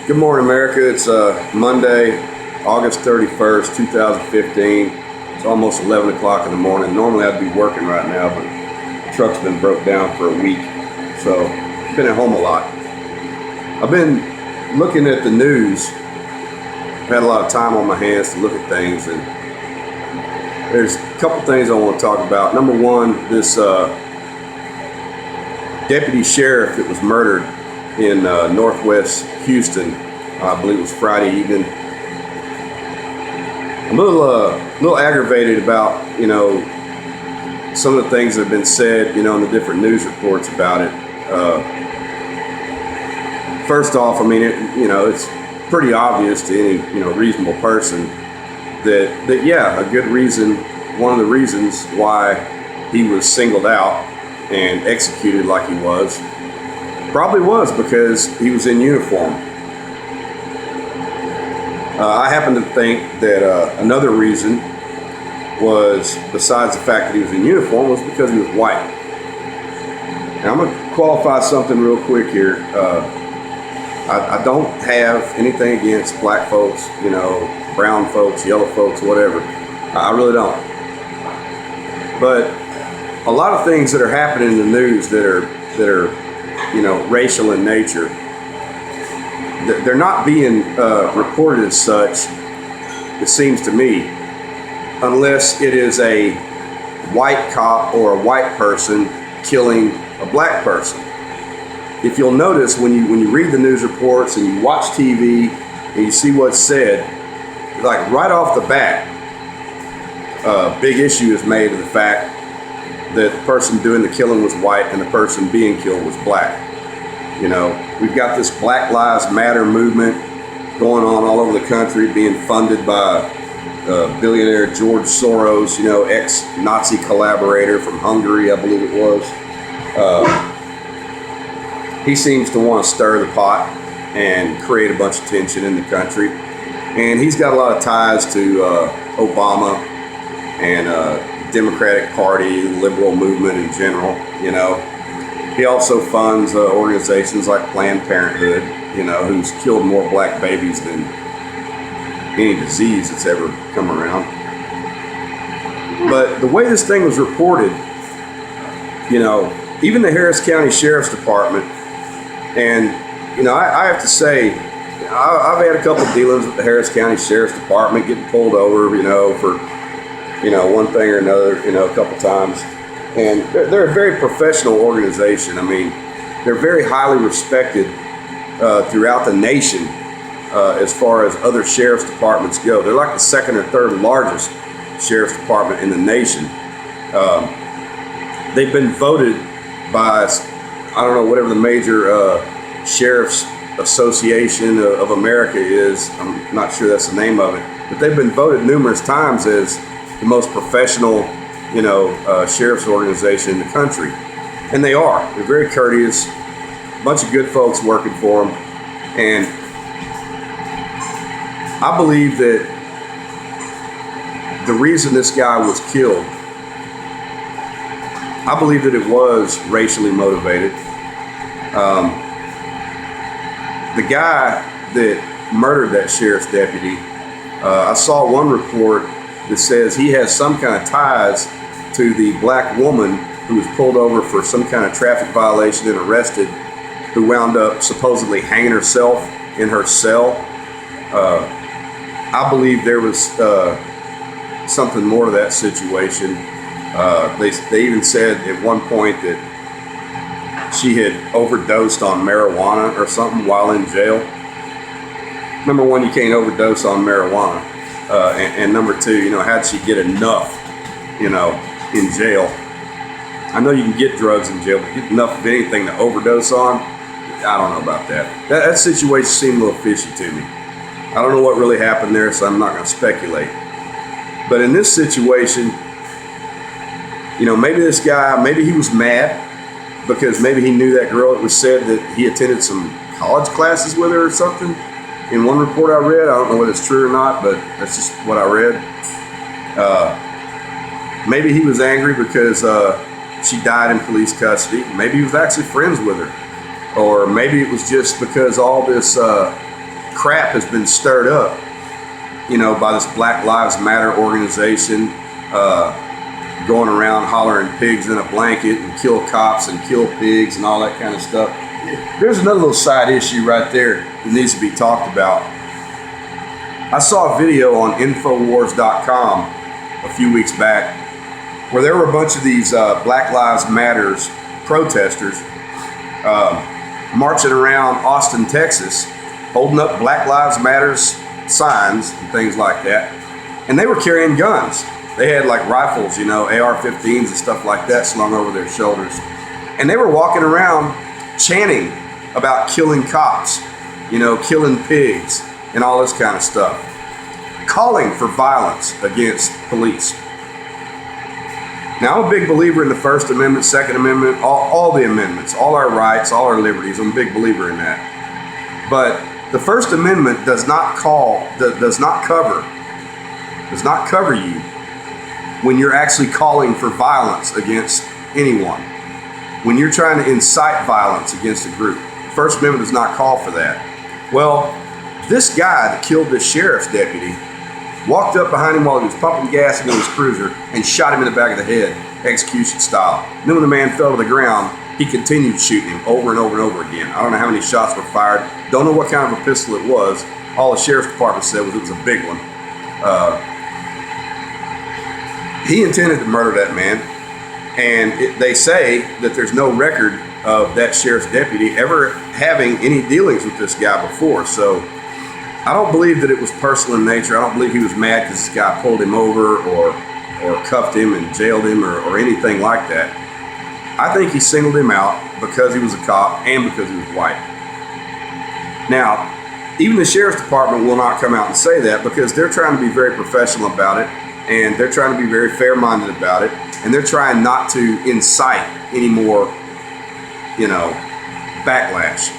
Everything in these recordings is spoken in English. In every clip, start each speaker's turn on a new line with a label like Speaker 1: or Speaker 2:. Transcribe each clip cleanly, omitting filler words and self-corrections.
Speaker 1: Good morning, America. It's Monday, August 31st, 2015. It's almost 11 o'clock in the morning. Normally I'd be working right now, but the truck's been broke down for a week, so I've been at home a lot. I've been looking at the news. I've had a lot of time on my hands to look at things, and there's a couple things I want to talk about. Number one, this deputy sheriff that was murdered in northwest Houston, I believe it was Friday evening. I'm a little aggravated about, some of the things that have been said, in the different news reports about it. First off, I mean, it's pretty obvious to any, reasonable person that yeah, a good reason, one of the reasons why he was singled out and executed like he was, probably was because he was in uniform. I happen to think that another reason was, besides the fact that he was in uniform, was because he was white. Now, I'm going to qualify something real quick here. I don't have anything against black folks, brown folks, yellow folks, whatever. I really don't. But a lot of things that are happening in the news that are racial in nature, they're not being reported as such, it seems to me, unless it is a white cop or a white person killing a black person. If you'll notice, when you read the news reports and you watch TV and you see what's said, like right off the bat, a big issue is made of the fact that the person doing the killing was white and the person being killed was black. We've got this Black Lives Matter movement going on all over the country, being funded by billionaire George Soros, ex-Nazi collaborator from Hungary, I believe it was. He seems to want to stir the pot and create a bunch of tension in the country. And he's got a lot of ties to Obama and Democratic Party, the liberal movement in general, He also funds organizations like Planned Parenthood, who's killed more black babies than any disease that's ever come around. But the way this thing was reported, even the Harris County Sheriff's Department, and, I have to say, I've had a couple of dealings with the Harris County Sheriff's Department, getting pulled over, for, one thing or another, a couple times. And they're a very professional organization. I mean, they're very highly respected throughout the nation as far as other sheriff's departments go. They're like the second or third largest sheriff's department in the nation. They've been voted by, I don't know, whatever the major Sheriff's Association of America is. I'm not sure that's the name of it. But they've been voted numerous times as the most professional sheriff's organization in the country. And they are. They're very courteous, a bunch of good folks working for them. And I believe that the reason this guy was killed, I believe that it was racially motivated. The guy that murdered that sheriff's deputy, I saw one report that says he has some kind of ties to the black woman who was pulled over for some kind of traffic violation and arrested, who wound up supposedly hanging herself in her cell. I believe there was something more to that situation. They even said at one point that she had overdosed on marijuana or something while in jail. Number one, you can't overdose on marijuana. And number two, how'd she get enough, in jail? I know you can get drugs in jail, but get enough of anything to overdose on, I don't know about that. That situation seemed a little fishy to me. I don't know what really happened there, so I'm not going to speculate. But in this situation, maybe this guy, maybe he was mad because maybe he knew that girl. It was said that he attended some college classes with her or something. In one report I read, I don't know whether it's true or not, but that's just what I read. Maybe he was angry because she died in police custody. Maybe he was actually friends with her. Or maybe it was just because all this crap has been stirred up, by this Black Lives Matter organization, going around hollering pigs in a blanket and kill cops and kill pigs and all that kind of stuff. There's another little side issue right there that needs to be talked about. I saw a video on Infowars.com a few weeks back where there were a bunch of these Black Lives Matters protesters marching around Austin, Texas, holding up Black Lives Matters signs and things like that. And they were carrying guns. They had like rifles, AR-15s and stuff like that slung over their shoulders. And they were walking around chanting about killing cops, killing pigs and all this kind of stuff. Calling for violence against police. Now, I'm a big believer in the First Amendment, Second Amendment, all the amendments, all our rights, all our liberties. I'm a big believer in that. But the First Amendment does not cover you when you're actually calling for violence against anyone. When you're trying to incite violence against a group. The First Amendment does not call for that. Well, this guy that killed this sheriff's deputy walked up behind him while he was pumping gas into his cruiser and shot him in the back of the head, execution style. Then when the man fell to the ground, he continued shooting him over and over and over again. I don't know how many shots were fired. Don't know what kind of a pistol it was. All the sheriff's department said was it was a big one. He intended to murder that man. And they say that there's no record of that sheriff's deputy ever having any dealings with this guy before. So I don't believe that it was personal in nature. I don't believe he was mad because this guy pulled him over or cuffed him and jailed him or anything like that. I think he singled him out because he was a cop and because he was white. Now, even the sheriff's department will not come out and say that because they're trying to be very professional about it and they're trying to be very fair-minded about it and they're trying not to incite any more, backlash.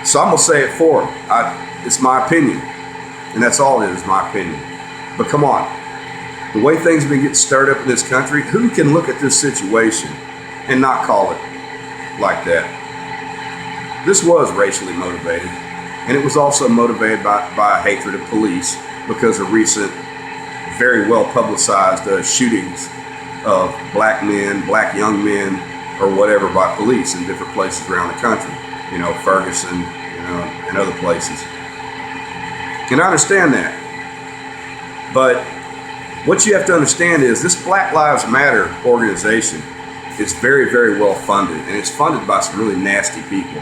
Speaker 1: So I'm going to say it for him. It's my opinion. And that's all it is, my opinion. But come on. The way things have been getting stirred up in this country, who can look at this situation and not call it like that? This was racially motivated. And it was also motivated by hatred of police because of recent, very well publicized shootings of black men, black young men, or whatever by police in different places around the country. Ferguson, and other places. And I understand that. But what you have to understand is this Black Lives Matter organization is very, very well funded. And it's funded by some really nasty people.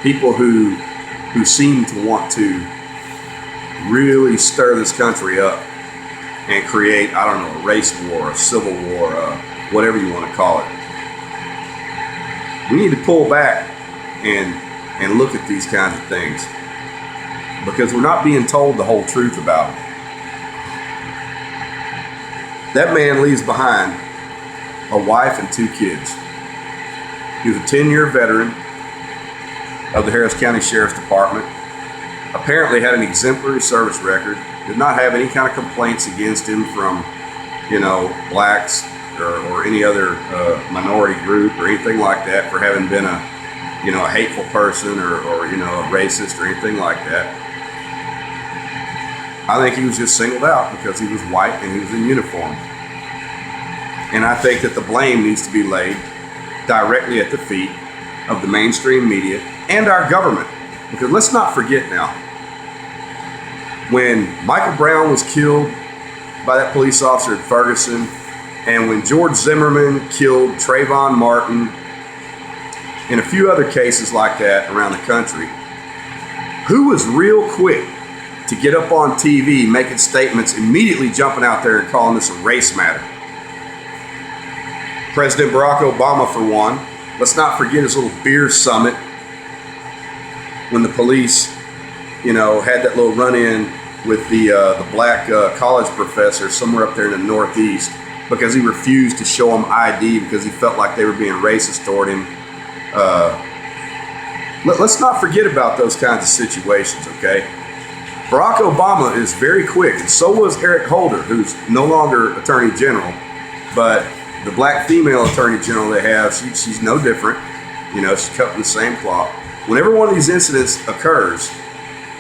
Speaker 1: People who seem to want to really stir this country up and create, a race war, a civil war, whatever you want to call it. We need to pull back and look at these kinds of things because we're not being told the whole truth about it. That man leaves behind a wife and 2 kids. He was a 10-year veteran of the Harris County Sheriff's Department, apparently had an exemplary service record, did not have any kind of complaints against him from, blacks or any other minority group or anything like that for having been a hateful person or a racist or anything like that. I think he was just singled out because he was white and he was in uniform. And I think that the blame needs to be laid directly at the feet of the mainstream media and our government. Because let's not forget now, when Michael Brown was killed by that police officer at Ferguson, and when George Zimmerman killed Trayvon Martin, and a few other cases like that around the country, who was real quick to get up on TV making statements, immediately jumping out there and calling this a race matter? President Barack Obama, for one. Let's not forget his little beer summit when the police, had that little run-in with the black college professor somewhere up there in the Northeast because he refused to show him ID because he felt like they were being racist toward him. Let's not forget about those kinds of situations, okay? Barack Obama is very quick, and so was Eric Holder, who's no longer Attorney General, but the black female Attorney General they have, she's no different. She's cut from the same cloth. Whenever one of these incidents occurs,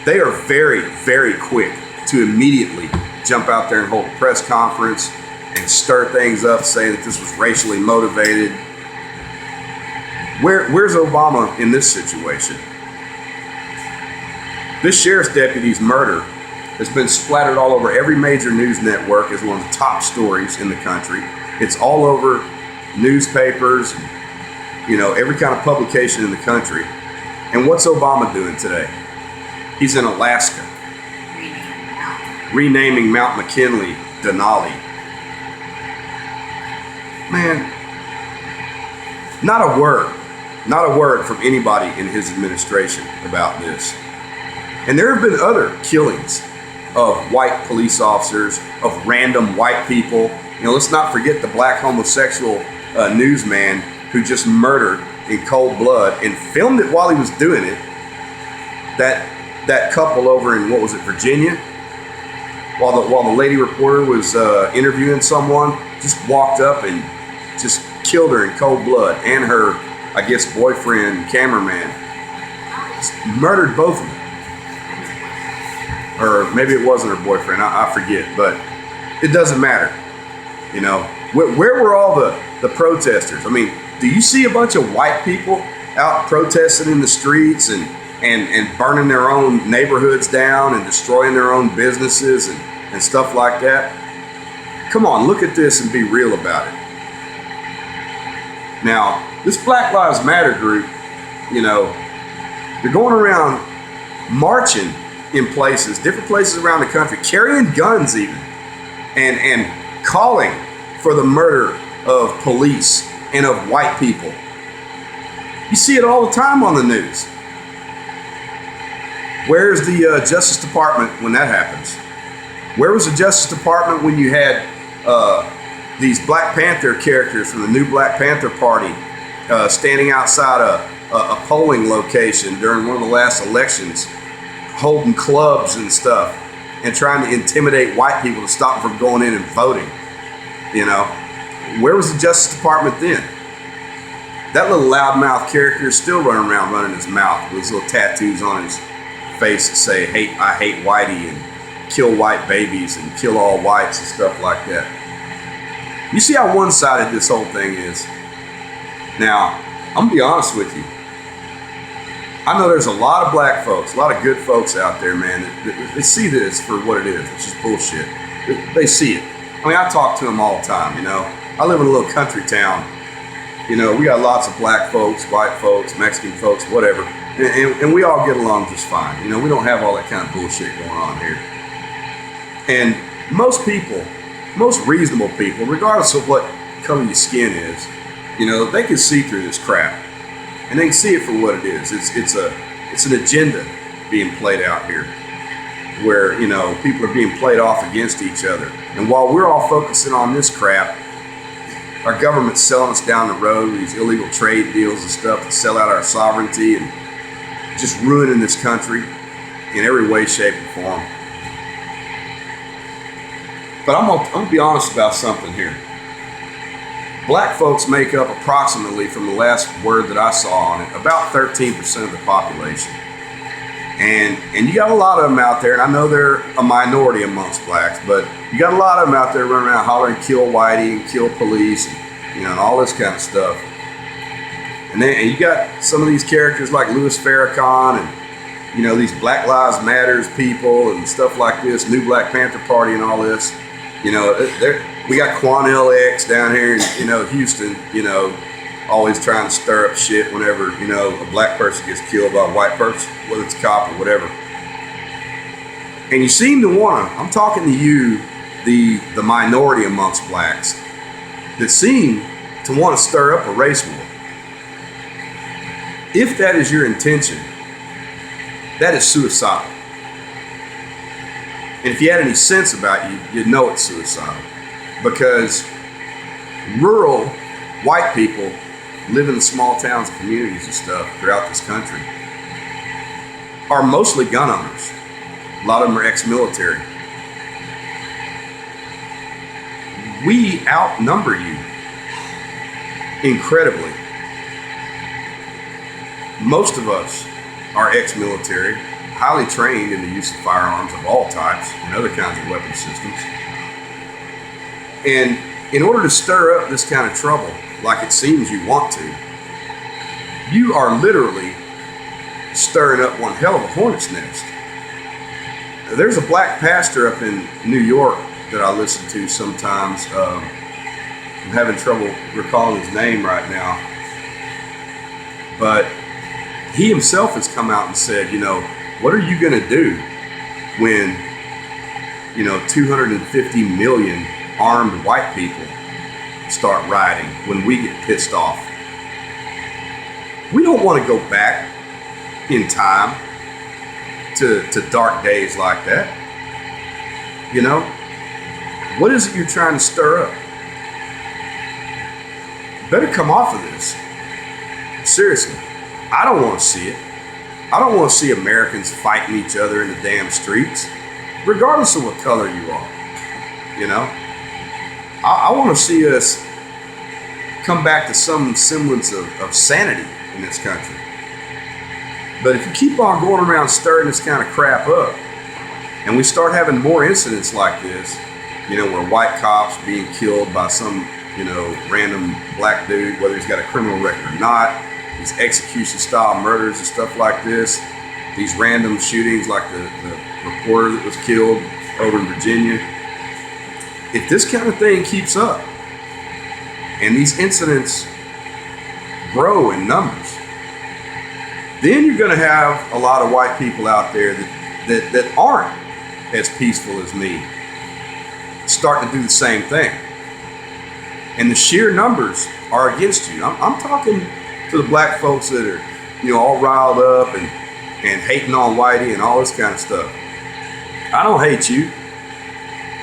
Speaker 1: they are very, very quick to immediately jump out there and hold a press conference and stir things up, saying that this was racially motivated. Where's Obama in this situation? This sheriff's deputy's murder has been splattered all over every major news network as one of the top stories in the country. It's all over newspapers, every kind of publication in the country. And what's Obama doing today? He's in Alaska, renaming Mount McKinley Denali. Man, not a word from anybody in his administration about this. And there have been other killings of white police officers, of random white people. Let's not forget the black homosexual newsman who just murdered in cold blood and filmed it while he was doing it. That couple over in, what was it, Virginia? While the lady reporter was interviewing someone, just walked up and just killed her in cold blood, and her, I guess, boyfriend, cameraman. Just murdered both of them. Or maybe it wasn't her boyfriend, I forget, but it doesn't matter. Where were all the protesters? I mean, do you see a bunch of white people out protesting in the streets and burning their own neighborhoods down and destroying their own businesses and stuff like that? Come on, look at this and be real about it. Now, this Black Lives Matter group, they're going around marching in places, different places around the country, carrying guns even, and calling for the murder of police and of white people. You see it all the time on the news. Where's the Justice Department when that happens? Where was the Justice Department when you had these Black Panther characters from the new Black Panther Party standing outside a polling location during one of the last elections, holding clubs and stuff and trying to intimidate white people to stop them from going in and voting? Where was the Justice Department then? That little loudmouth character is still running his mouth with his little tattoos on his face that say, I hate whitey, and kill white babies and kill all whites and stuff like that. You see how one-sided this whole thing is? Now, I'm gonna be honest with you. I know there's a lot of black folks, a lot of good folks out there, man, that they see this for what it is, which is bullshit. They see it. I mean, I talk to them all the time, I live in a little country town. We got lots of black folks, white folks, Mexican folks, whatever. And we all get along just fine. We don't have all that kind of bullshit going on here. And most people, most reasonable people, regardless of what color your skin is, they can see through this crap. And they can see it for what it is. It's an agenda being played out here, where people are being played off against each other. And while we're all focusing on this crap, our government's selling us down the road with these illegal trade deals and stuff to sell out our sovereignty and just ruining this country in every way, shape, and form. But I'm gonna be honest about something here. Black folks make up approximately, from the last word that I saw on it, about 13% of the population. And you got a lot of them out there, and I know they're a minority amongst blacks, but you got a lot of them out there running around hollering, kill whitey and kill police, and all this kind of stuff. And you got some of these characters like Louis Farrakhan and these Black Lives Matters people and stuff like this, new Black Panther Party and all this. We got Quan X down here in Houston, always trying to stir up shit whenever a black person gets killed by a white person, whether it's a cop or whatever. And you seem to want to, I'm talking to you, the minority amongst blacks, that seem to want to stir up a race war. If that is your intention, that is suicidal. And if you had any sense about you, you'd know it's suicidal. Because rural white people live in the small towns and communities and stuff throughout this country are mostly gun owners. A lot of them are ex-military. We outnumber you incredibly. Most of us are ex-military. highly trained in the use of firearms of all types and other kinds of weapon systems. And in order to stir up this kind of trouble, like it seems you want to, you are literally stirring up one hell of a hornet's nest. There's a black pastor up in New York that I listen to sometimes. I'm having trouble recalling his name right now. But he himself has come out and said, what are you going to do when, 250 million armed white people start rioting, when we get pissed off? We don't want to go back in time to dark days like that. What is it you're trying to stir up? Better come off of this. Seriously, I don't want to see it. I don't want to see Americans fighting each other in the damn streets, regardless of what color you are. I want to see us come back to some semblance of sanity in this country. But if you keep on going around stirring this kind of crap up, and we start having more incidents like this, where white cops being killed by some, random black dude, whether he's got a criminal record or not, these execution-style murders and stuff like this, these random shootings like the reporter that was killed over in Virginia. If this kind of thing keeps up, and these incidents grow in numbers, then you're going to have a lot of white people out there that aren't as peaceful as me starting to do the same thing. And the sheer numbers are against you. I'm talking to the black folks that are, all riled up and hating on whitey and all this kind of stuff. I don't hate you.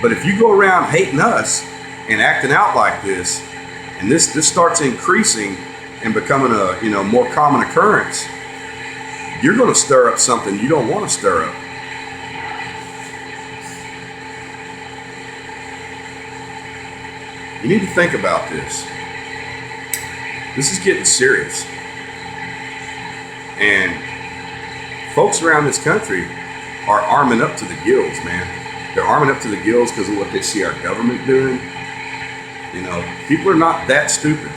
Speaker 1: But if you go around hating us and acting out like this, and this starts increasing and becoming a more common occurrence, you're going to stir up something you don't want to stir up. You need to think about this. This is getting serious. And folks around this country are arming up to the gills, man. They're arming up to the gills because of what they see our government doing. People are not that stupid.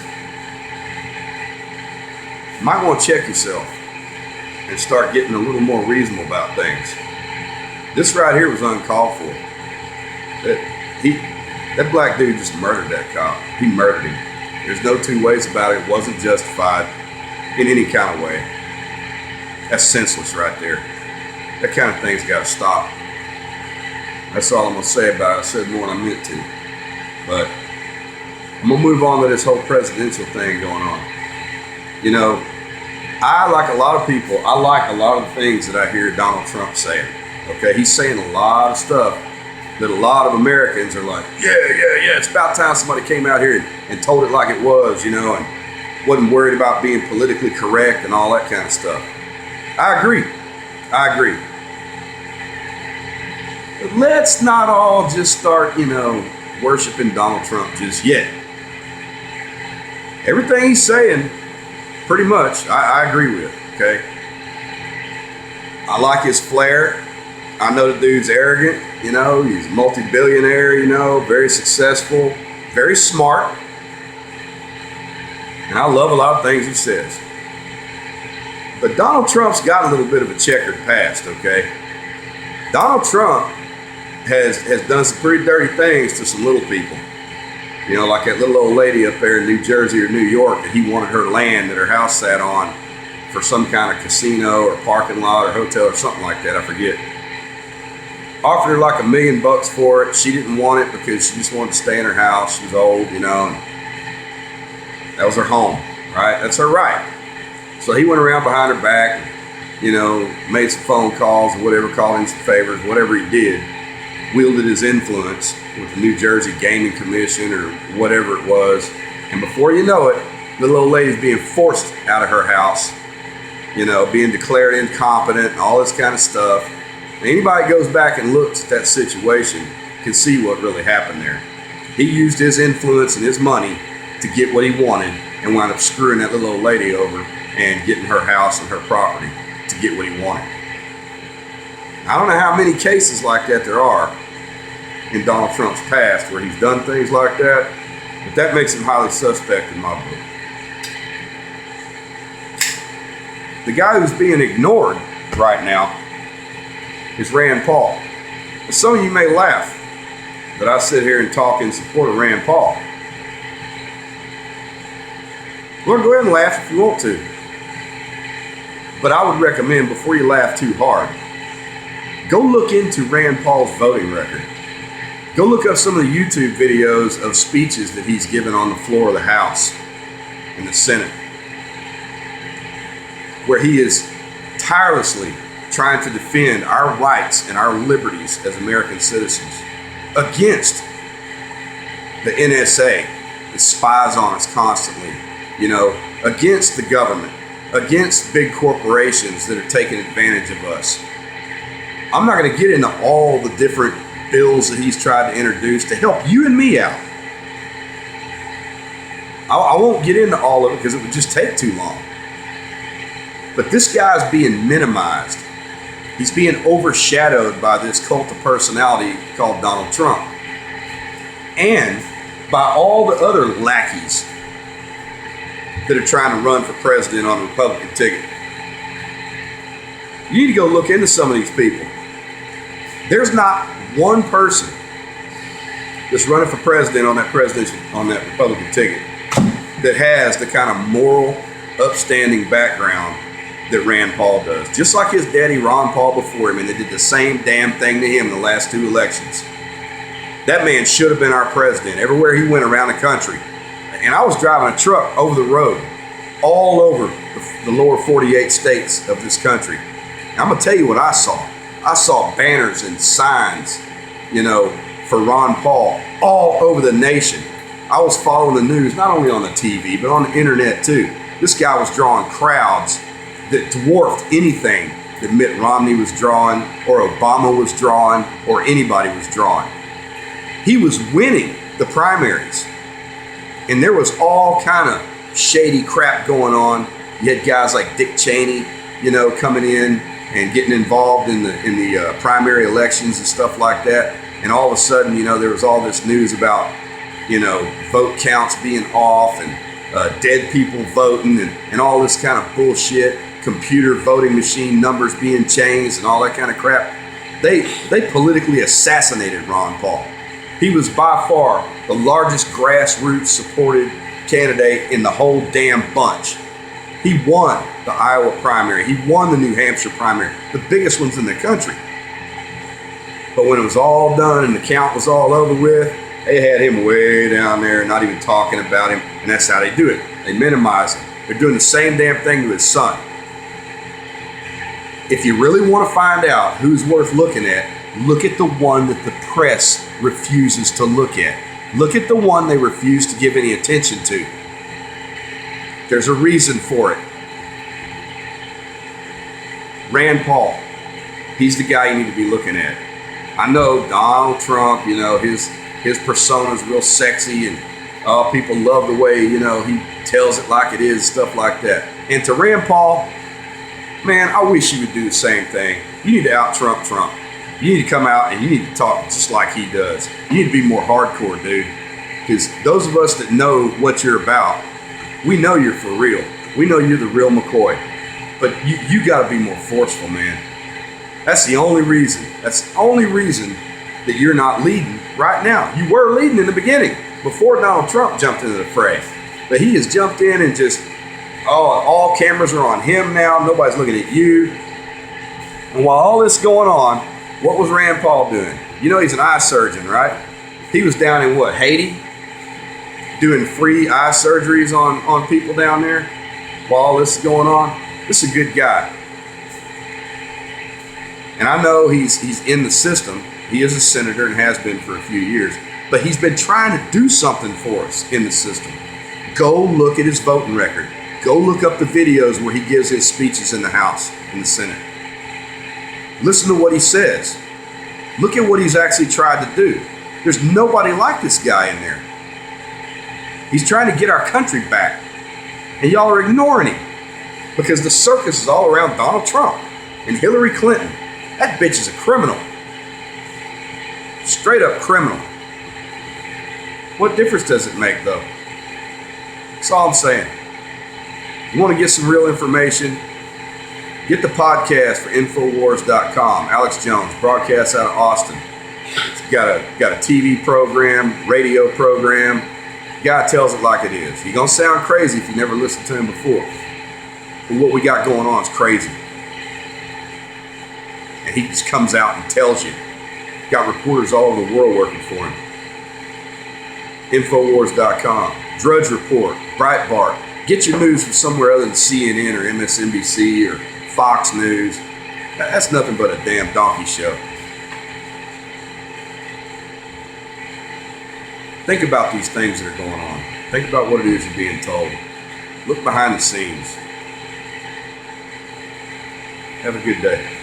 Speaker 1: You might want to check yourself and start getting a little more reasonable about things. This right here was uncalled for. That black dude just murdered that cop. He murdered him. There's no two ways about it. It wasn't justified in any kind of way. That's senseless right there. That kind of thing's got to stop. That's all I'm going to say about it. I said more than I meant to. But I'm going to move on to this whole presidential thing going on. I, like a lot of people, I like a lot of the things that I hear Donald Trump saying. Okay, he's saying a lot of stuff that a lot of Americans are like, yeah, it's about time somebody came out here and told it like it was, and wasn't worried about being politically correct and all that kind of stuff. I agree. But let's not all just start, worshiping Donald Trump just yet. Everything he's saying, pretty much, I agree with, okay? I like his flair. I know the dude's arrogant, he's a multi-billionaire, very successful, very smart. And I love a lot of things he says. But Donald Trump's got a little bit of a checkered past, okay? Donald Trump has done some pretty dirty things to some little people. Like that little old lady up there in New Jersey or New York that he wanted her land that her house sat on for some kind of casino or parking lot or hotel or something like that, I forget. Offered her like $1 million for it. She didn't want it because she just wanted to stay in her house. She was old, and that was her home, right? That's her right. So he went around behind her back, made some phone calls or whatever, called in some favors, whatever he did, wielded his influence with the New Jersey Gaming Commission or whatever it was. And before you know it, the little old lady's being forced out of her house, being declared incompetent and all this kind of stuff. Anybody that goes back and looks at that situation can see what really happened there. He used his influence and his money to get what he wanted and wound up screwing that little old lady over and getting her house and her property to get what he wanted. I don't know how many cases like that there are in Donald Trump's past where he's done things like that, but that makes him highly suspect in my book. The guy who's being ignored right now is Rand Paul. And some of you may laugh that I sit here and talk in support of Rand Paul. Well, go ahead and laugh if you want to. But I would recommend, before you laugh too hard, go look into Rand Paul's voting record. Go look up some of the YouTube videos of speeches that he's given on the floor of the House and the Senate, where he is tirelessly trying to defend our rights and our liberties as American citizens against the NSA that spies on us constantly, against the government, against big corporations that are taking advantage of us. I'm not going to get into all the different bills that he's tried to introduce to help you and me out. I won't get into all of it because it would just take too long. But this guy's being minimized. He's being overshadowed by this cult of personality called Donald Trump, and by all the other lackeys that are trying to run for president on the Republican ticket. You need to go look into some of these people. There's not one person that's running for president on that Republican ticket that has the kind of moral, upstanding background that Rand Paul does. Just like his daddy Ron Paul before him, and they did the same damn thing to him in the last 2 elections. That man should have been our president everywhere he went around the country. And I was driving a truck over the road all over the lower 48 states of this country. And I'm going to tell you what I saw. I saw banners and signs, for Ron Paul all over the nation. I was following the news, not only on the TV, but on the internet too. This guy was drawing crowds that dwarfed anything that Mitt Romney was drawing, or Obama was drawing, or anybody was drawing. He was winning the primaries. And there was all kind of shady crap going on. You had guys like Dick Cheney, coming in and getting involved in the primary elections and stuff like that. And all of a sudden, there was all this news about, vote counts being off and dead people voting and all this kind of bullshit. Computer voting machine numbers being changed and all that kind of crap. They politically assassinated Ron Paul. He was by far the largest grassroots supported candidate in the whole damn bunch. He won the Iowa primary. He won the New Hampshire primary, the biggest ones in the country. But when it was all done and the count was all over with, they had him way down there, not even talking about him. And that's how they do it. They minimize him. They're doing the same damn thing to his son. If you really want to find out who's worth looking at, look at the one that the press refuses to look at. Look at the one they refuse to give any attention to. There's a reason for it. Rand Paul, he's the guy you need to be looking at. I know Donald Trump, his persona's real sexy and people love the way, he tells it like it is, stuff like that. And to Rand Paul, man, I wish you would do the same thing. You need to out-Trump Trump. You need to come out and you need to talk just like he does. You need to be more hardcore, dude. Because those of us that know what you're about, we know you're for real. We know you're the real McCoy. But you got to be more forceful, man. That's the only reason. That's the only reason that you're not leading right now. You were leading in the beginning, before Donald Trump jumped into the fray. But he has jumped in and just, all cameras are on him now. Nobody's looking at you. And while all this is going on, what was Rand Paul doing? He's an eye surgeon, right? He was down in Haiti? Doing free eye surgeries on people down there while all this is going on. This is a good guy. And I know he's in the system. He is a senator and has been for a few years. But he's been trying to do something for us in the system. Go look at his voting record. Go look up the videos where he gives his speeches in the House and the Senate. Listen to what he says. Look at what he's actually tried to do. There's nobody like this guy in there. He's trying to get our country back. And y'all are ignoring him. Because the circus is all around Donald Trump and Hillary Clinton That bitch is a criminal. Straight up criminal. What difference does it make, though? That's all I'm saying. You want to get some real information? Get the podcast for Infowars.com. Alex Jones, broadcasts out of Austin. He's got a TV program, radio program. Guy tells it like it is. He's going to sound crazy if you never listened to him before. But what we got going on is crazy. And he just comes out and tells you. Got reporters all over the world working for him. Infowars.com. Drudge Report. Breitbart. Get your news from somewhere other than CNN or MSNBC or Fox News. That's nothing but a damn donkey show. Think about these things that are going on. Think about what it is you're being told. Look behind the scenes. Have a good day.